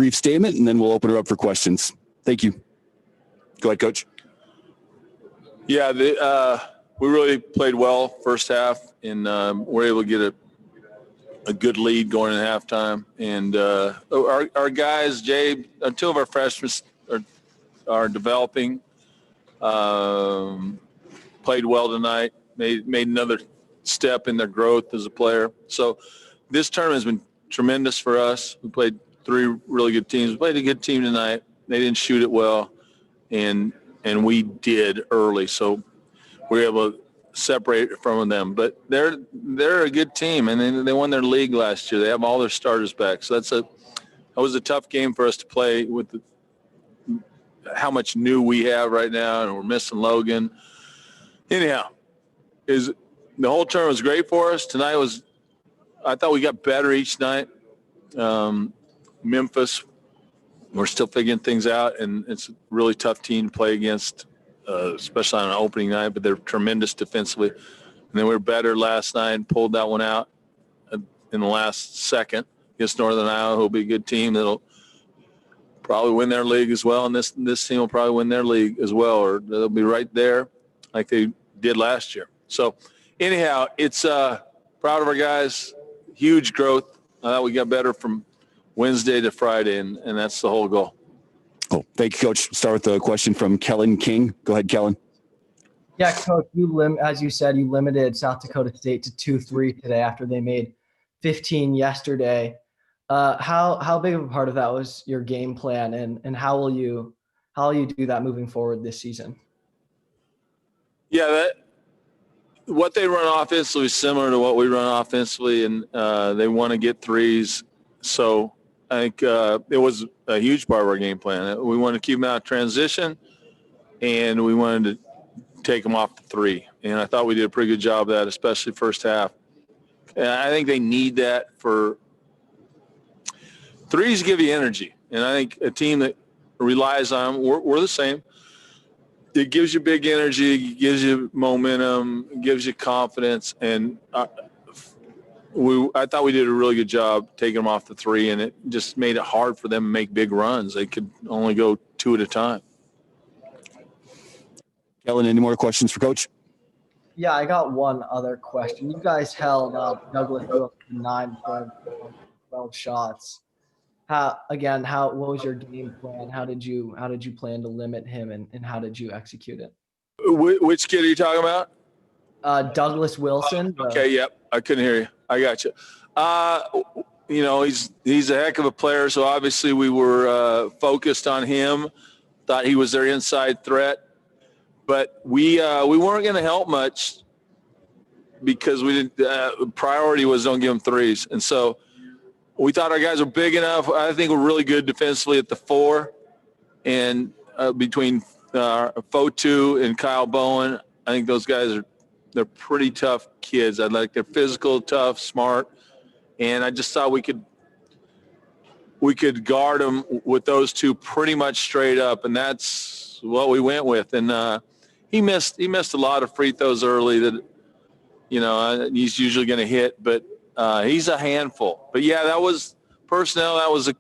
brief statement, and then we'll open it up for questions. Thank you. Go ahead, Coach. Yeah, we really played well first half, and we're able to get a good lead going in halftime. And our guys, Jay, two of our freshmen are developing. Played well tonight. Made another step in their growth as a player. So this tournament has been tremendous for us. We played three really good teams. We played a good team tonight. They didn't shoot it well, and we did early. So we were able to separate from them. But they're a good team, and they won their league last year. They have all their starters back. So that was a tough game for us to play with how much new we have right now, and we're missing Logan. Anyhow, the whole tournament was great for us. Tonight I thought we got better each night. Memphis, we're still figuring things out, and it's a really tough team to play against, especially on an opening night, but they're tremendous defensively. And then we were better last night and pulled that one out in the last second against Northern Iowa, who will be a good team that'll probably win their league as well, and this team will probably win their league as well, or they'll be right there like they did last year. So anyhow, it's proud of our guys, huge growth. We got better from Wednesday to Friday, and that's the whole goal. Oh, thank you, Coach. Start with a question from Kellen King. Go ahead, Kellen. Yeah, Coach, as you said, you limited South Dakota State to 2-3 today after they made 15 yesterday. How big of a part of that was your game plan, and how will you do that moving forward this season? Yeah, what they run offensively is similar to what we run offensively, and they want to get threes. So I think it was a huge part of our game plan. We wanted to keep them out of transition, and we wanted to take them off the three. And I thought we did a pretty good job of that, especially first half. And I think they need that for threes give you energy. And I think a team that relies on them, we're the same. It gives you big energy, it gives you momentum, it gives you confidence. And I thought we did a really good job taking them off the three, and it just made it hard for them to make big runs. They could only go two at a time. Kellen, any more questions for Coach? Yeah, I got one other question. You guys held Douglas Wilson 9 points, 12 shots. What was your game plan? How did you plan to limit him, and how did you execute it? Which kid are you talking about? Douglas Wilson. Okay, yep. I couldn't hear you. I got you. He's a heck of a player, so obviously we were focused on him, thought he was their inside threat. But we weren't going to help much because we didn't. Priority was don't give them threes, and so we thought our guys were big enough. I think we're really good defensively at the 4, and between Fotu and Kyle Bowen, I think those guys they're pretty tough kids. They're physical, tough, smart, and I just thought we could guard them with those two pretty much straight up, and that's what we went with. And he missed a lot of free throws early that he's usually going to hit, but he's a handful. But yeah, that was personnel. That was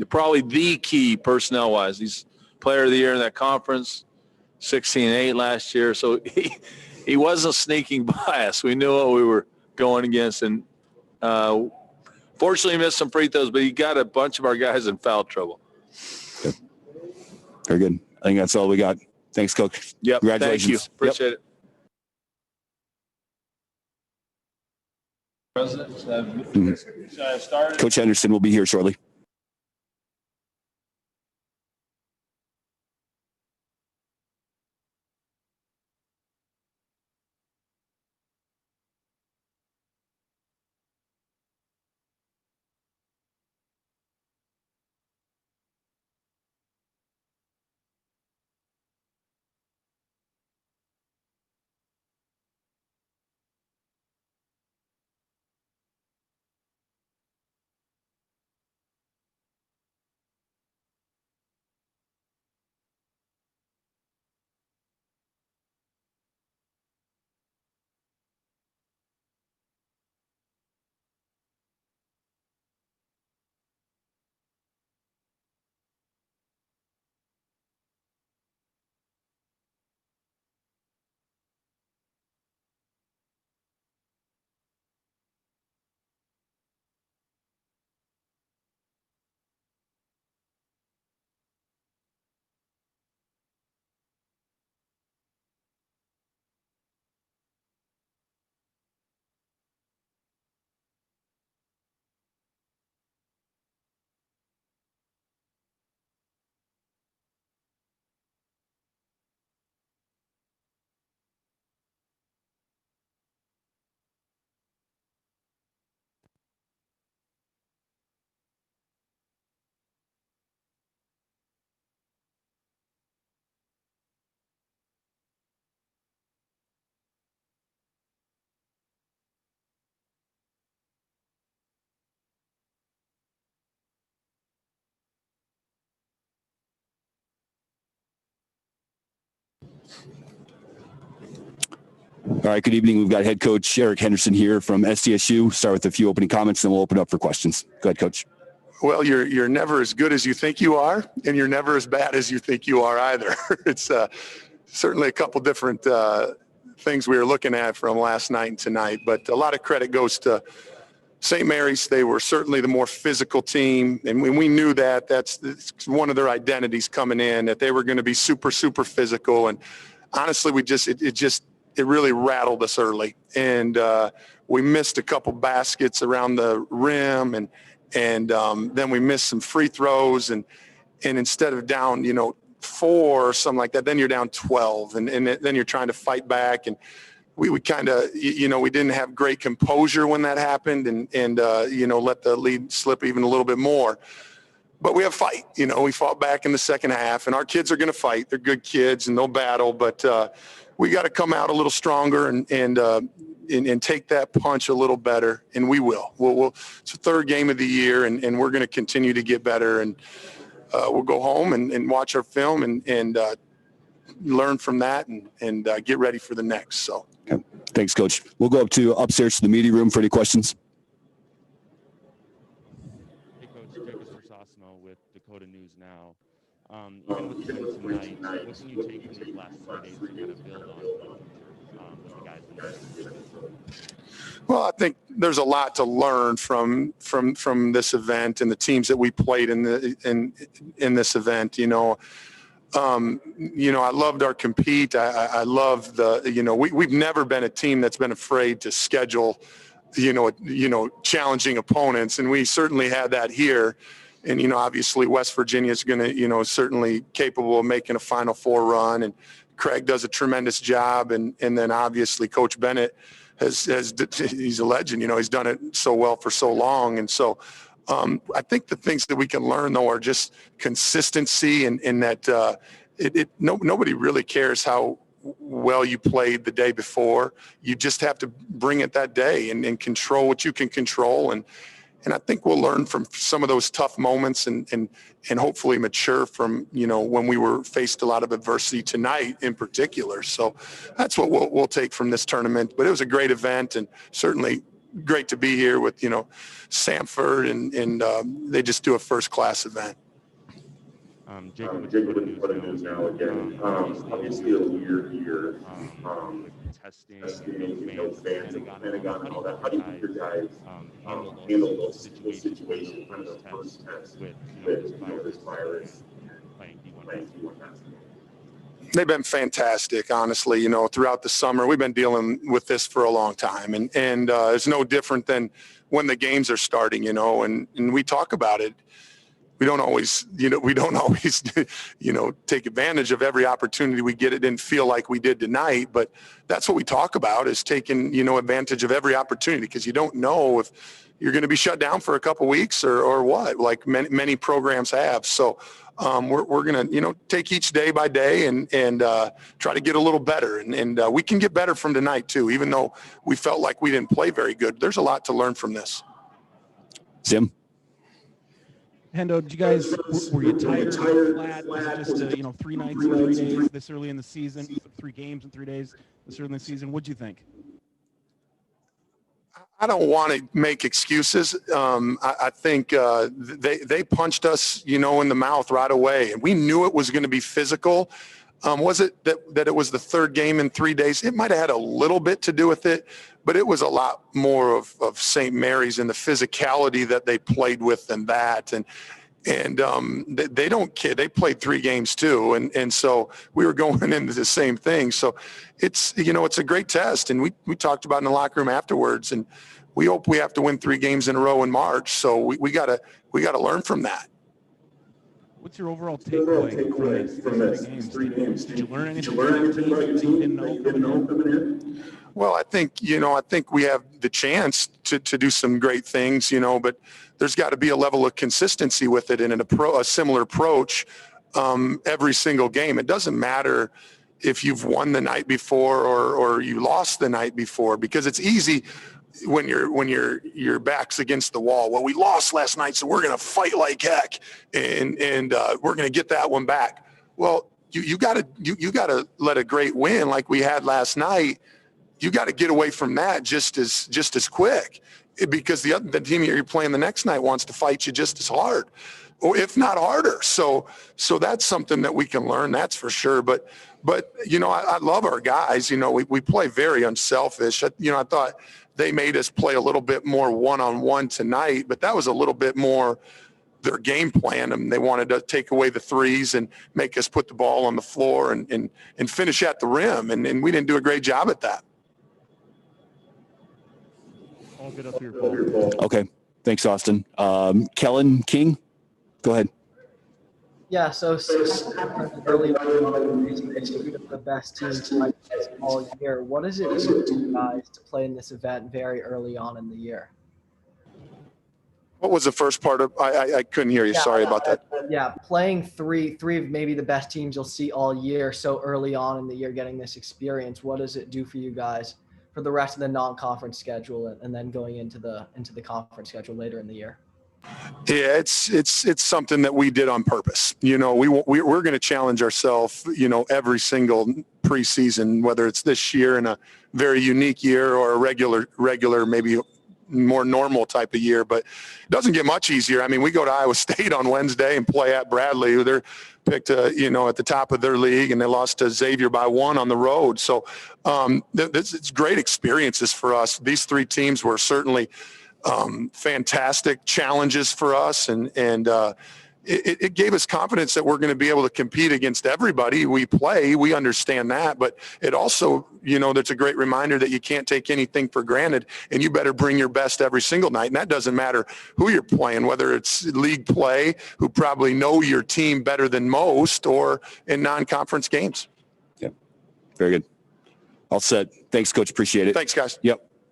probably the key personnel-wise. He's player of the year in that conference, 16-8 last year. So he wasn't sneaking by us. We knew what we were going against, and fortunately he missed some free throws, but he got a bunch of our guys in foul trouble. Good. Very good. I think that's all we got. Thanks, Coach. Yep. Congratulations. Thank you. Appreciate it. President, Coach Henderson will be here shortly. All right, good evening. We've got head coach Eric Henderson here from SDSU. Start with a few opening comments, then we'll open up for questions. Go ahead, Coach. Well, you're never as good as you think you are, and you're never as bad as you think you are either. It's certainly a couple different things we were looking at from last night and tonight, but a lot of credit goes to St. Mary's. They were certainly the more physical team, and we knew that. That's one of their identities coming in, that they were going to be super, super physical. And honestly, it really rattled us early, and we missed a couple baskets around the rim, and then we missed some free throws, and instead of down 4 or something like that, then you're down 12, and then you're trying to fight back. And we kind of we didn't have great composure when that happened, and let the lead slip even a little bit more. But we have fight. We fought back in the second half, and our kids are going to fight. They're good kids, and they'll battle, but we got to come out a little stronger and take that punch a little better, and we will. It's the third game of the year, and we're going to continue to get better, and we'll go home and watch our film and learn from that and get ready for the next. So, okay. Thanks, Coach. We'll go upstairs to the media room for any questions. Hey, Coach. With Dakota News Now. Even with the win tonight, what can you take from these last 3 days to kind of build on with the guys in there? Well, I think there's a lot to learn from this event and the teams that we played in this event. I loved our compete. I love we've never been a team that's been afraid to schedule, challenging opponents, and we certainly had that here. And, obviously West Virginia is going to, certainly capable of making a Final Four run. And Craig does a tremendous job. And then obviously Coach Bennett he's a legend. He's done it so well for so long. And so I think the things that we can learn, though, are just consistency and that nobody really cares how well you played the day before. You just have to bring it that day and control what you can control. And I think we'll learn from some of those tough moments and hopefully mature from, when we were faced a lot of adversity tonight in particular. So that's what we'll take from this tournament. But it was a great event and certainly great to be here with, Sanford and they just do a first-class event. Jacob, what it is now again. Obviously a weird year. Testing, no fans, and Pentagon and all that. How do you think your guys handle those situations from the first test with this virus playing D1 basketball? They've been fantastic, honestly. Throughout the summer, we've been dealing with this for a long time, and it's no different than when the games are starting. And we talk about it. We don't always, take advantage of every opportunity we get. It didn't feel like we did tonight, but that's what we talk about, is taking, advantage of every opportunity, because you don't know if you're going to be shut down for a couple weeks or what, like many programs have. So we're going to, take each day by day and try to get a little better. And we can get better from tonight too, even though we felt like we didn't play very good. There's a lot to learn from this. Sim? Hendo, did you guys, were you tired, flat? Was it just, 3 nights in 3 days this early in the season, 3 games in 3 days this early in the season? What'd you think? I don't want to make excuses. I think they punched us, in the mouth right away, and we knew it was going to be physical. Was it that it was the third game in 3 days? It might have had a little bit to do with it, but it was a lot more of St. Mary's and the physicality that they played with than that. And they don't kid. They played 3 games too, and so we were going into the same thing. So it's it's a great test, and we talked about in the locker room afterwards, and we hope we have to win 3 games in a row in March. So we gotta learn from that. What's your overall takeaway from these 3 games? Did you learn anything about the team you didn't know coming in? Well, I think we have the chance to do some great things, but there's got to be a level of consistency with it and a similar approach every single game. It doesn't matter if you've won the night before or you lost the night before, because it's easy when your back's against the wall. Well, we lost last night, so we're going to fight like heck, and we're going to get that one back. Well, you got to let a great win like we had last night you got to get away from that just as quick, because the team you're playing the next night wants to fight you just as hard, or if not harder. So that's something that we can learn, that's for sure. But I love our guys. We play very unselfish. I thought they made us play a little bit more one-on-one tonight, but that was a little bit more their game plan. And they wanted to take away the threes and make us put the ball on the floor and finish at the rim. And we didn't do a great job at that. All good up here, Paul. Okay. Thanks, Austin. Kellen King, go ahead. Yeah, so early on, the best teams all year. What does it mean to you guys to play in this event very early on in the year? What was the first part of? I couldn't hear you. Sorry about that. Yeah, playing three of maybe the best teams you'll see all year so early on in the year, getting this experience. What does it do for you guys for the rest of the non-conference schedule and then going into the conference schedule later in the year? Yeah, it's something that we did on purpose. We're going to challenge ourselves, every single preseason, whether it's this year in a very unique year or a regular, maybe more normal type of year, but it doesn't get much easier. I mean, we go to Iowa State on Wednesday and play at Bradley, who they're picked, at the top of their league, and they lost to Xavier by 1 on the road. So it's great experiences for us. These 3 teams were certainly fantastic challenges for us, and it gave us confidence that we're going to be able to compete against everybody we play. We understand that, but it also, that's a great reminder that you can't take anything for granted, and you better bring your best every single night. And that doesn't matter who you're playing, whether it's league play, who probably know your team better than most, or in non-conference games. Yeah, very good. All set. Thanks, Coach. Appreciate it. Thanks, guys. Yep.